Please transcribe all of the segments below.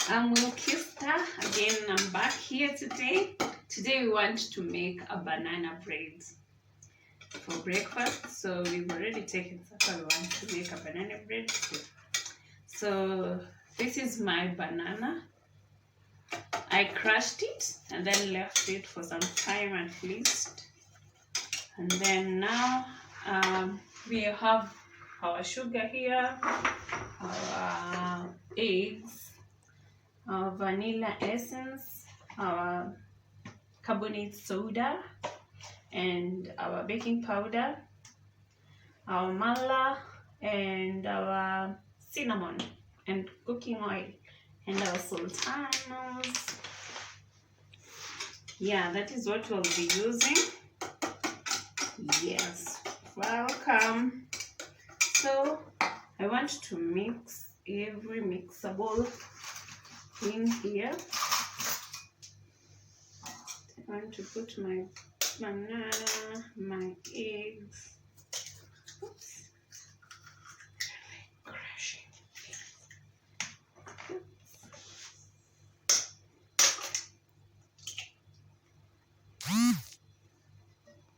I'm Wilkie Star. Again, I'm back here today. Today we want to make a banana bread for breakfast. So we've already taken supper. We want to make a banana bread. So this is my banana. I crushed it and then left it for some time at least. And then now we have our sugar here, our eggs, our vanilla essence, our carbonate soda, and our baking powder, our mala, and our cinnamon, and cooking oil, and our sultanas. Yeah, that is what we'll be using. Yes, welcome. So I want to mix every mixable thing here. I want to put my banana, my eggs. Oops. Crushing.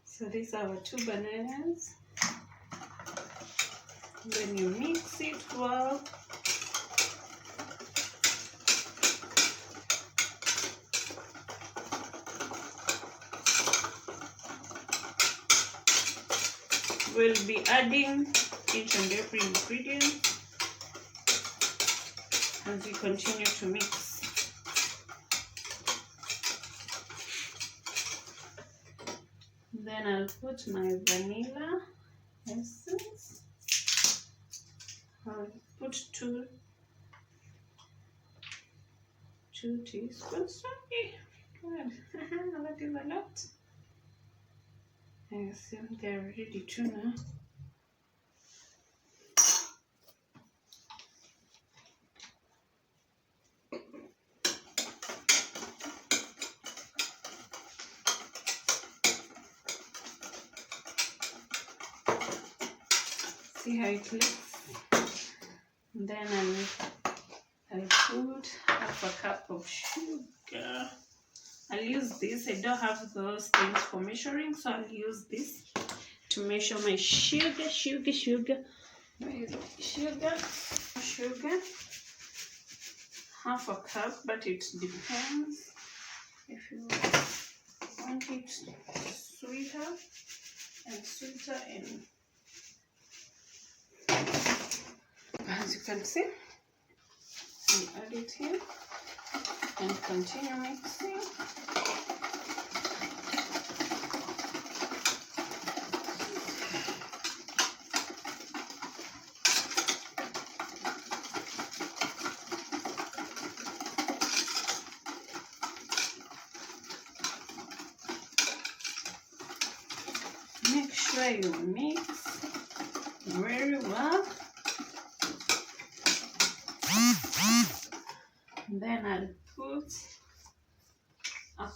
So these are our 2 bananas. Then you mix it well. We'll be adding each and every ingredient as we continue to mix. Then I'll put my vanilla essence. I'll put two teaspoons. Okay, good. That is a lot. I assume they're ready to now. See how it looks. And then I'll put half a cup of sugar. I'll use this. I don't have those things for measuring, so I'll use this to measure my sugar. Where is it? Sugar. Half a cup, but it depends if you want it sweeter and as you can see, I'll add it here and continue mixing. Make sure you mix very well. And then I'll put a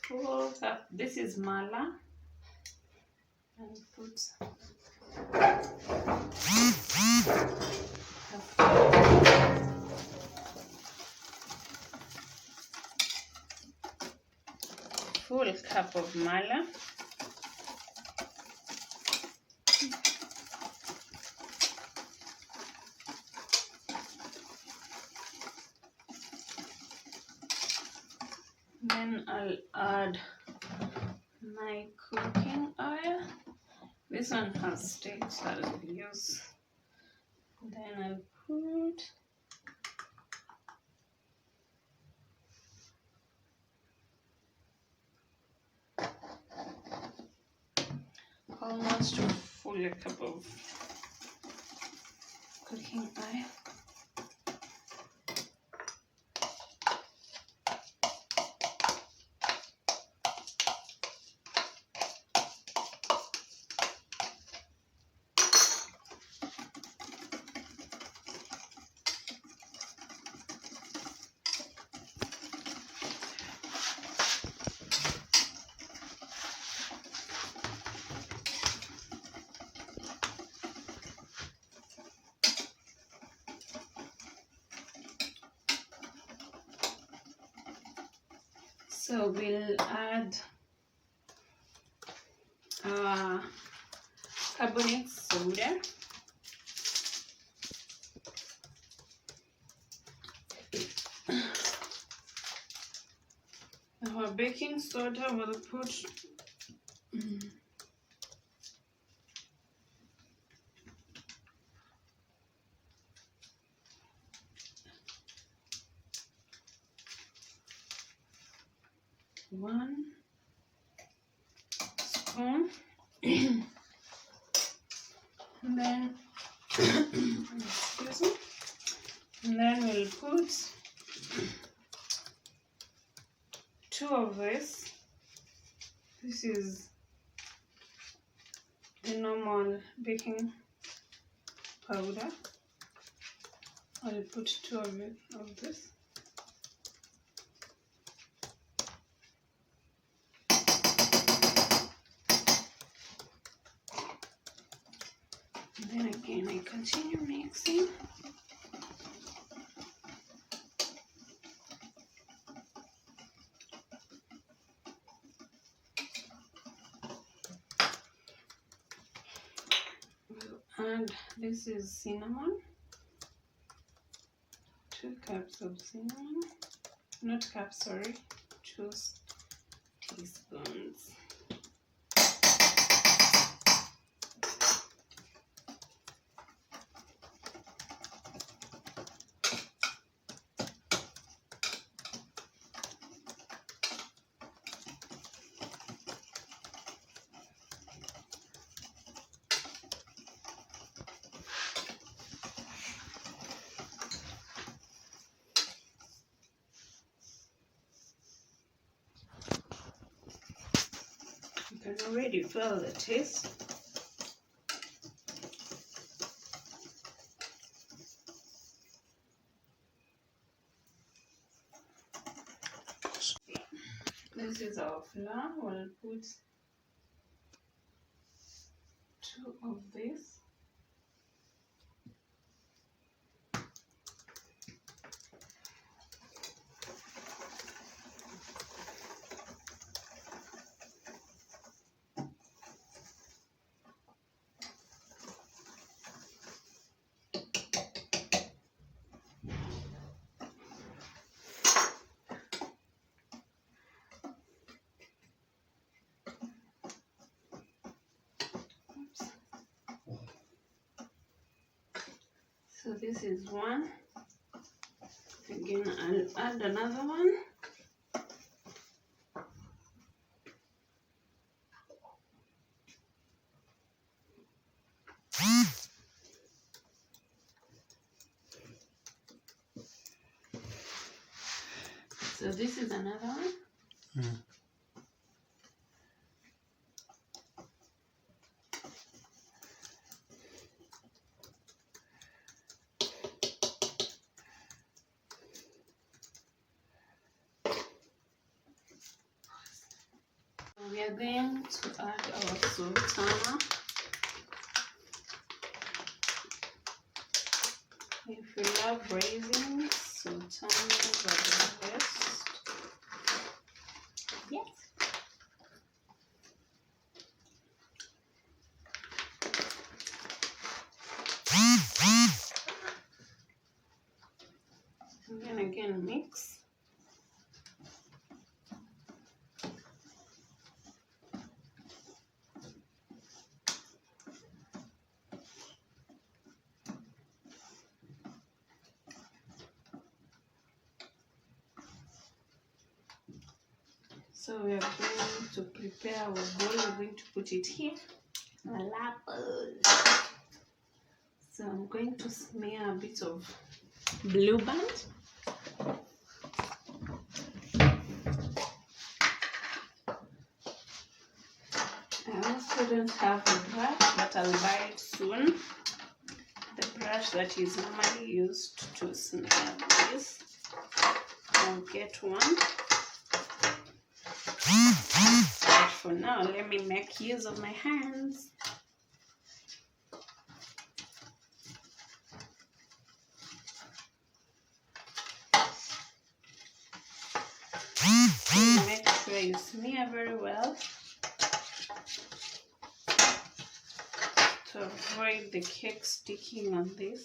full cup. This is mala. I'll put a full cup of mala. Then I'll add my cooking oil. This one has steak, so I'll use. Then I'll put almost a full cup of cooking oil. So we'll add our carbonate soda, our baking soda. We'll put 1 spoon, and then excuse me, and then we'll put 2 of this. This is the normal baking powder. I'll put 2 of it of this. And then again I continue mixing. And this is cinnamon, 2 cups of cinnamon, not cups, sorry, 2 teaspoons. You can already feel the taste. This is our flour. We'll put 2 of this. So this is 1. Again, I'll add another one. So this is another one. We are going to add our sultana. If you love raisins, sultanas are the best. Yes. And then again mix. So we are going to prepare our bowl. We're going to put it here. A lap bowl. So I'm going to smear a bit of Blue Band. I also don't have a brush, but I'll buy it soon. The brush that is normally used to smear this. I'll get one. But for now, let me make use of my hands. Make very well to avoid the cake sticking on this.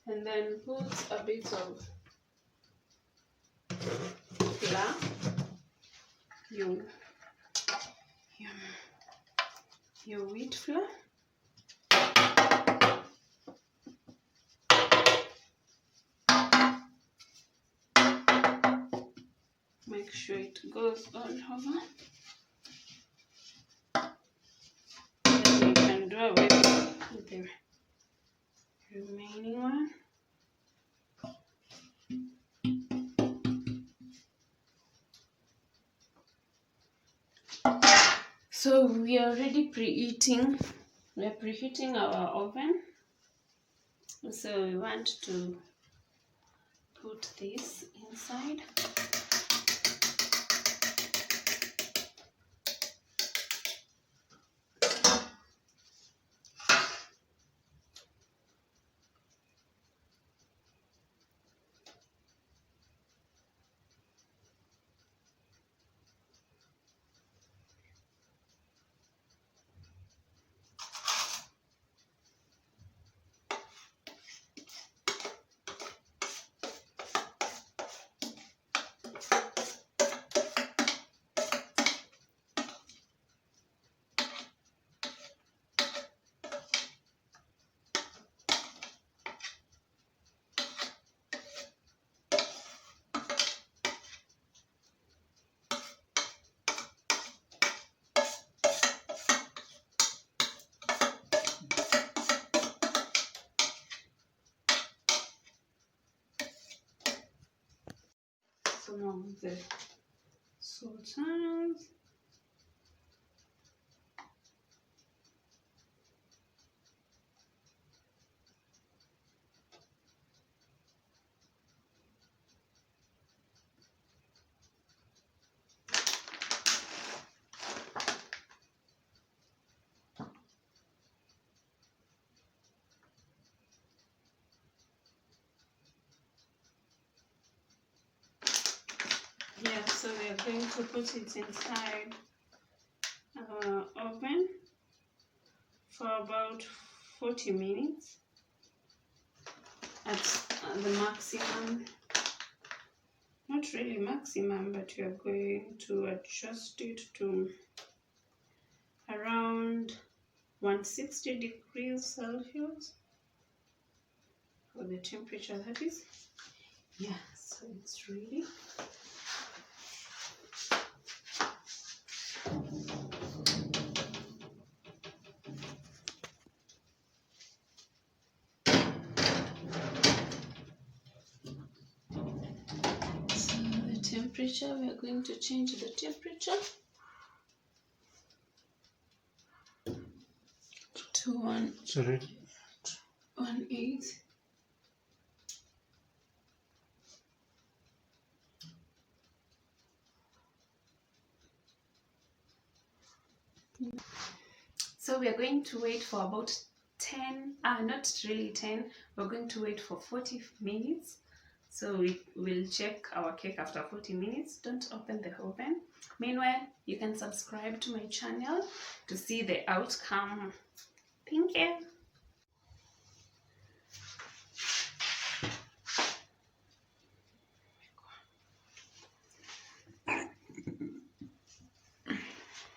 And then put a bit of flour, your wheat flour. Make sure it goes all over. Then you can do away with the remaining one. So we are already preheating. We are preheating our oven. So we want to put this inside. Some of the sultanas. Yeah, so we are going to put it inside our oven for about 40 minutes at the maximum. Not really maximum, but we are going to adjust it to around 160 degrees Celsius for the temperature, that is. Yeah, so it's ready. Temperature, we are going to change the temperature to 118. So we are going to wait for about 10, not really 10, we're going to wait for 40 minutes. So we will check our cake after 40 minutes. Don't open the oven. Meanwhile, you can subscribe to my channel to see the outcome. Thank you.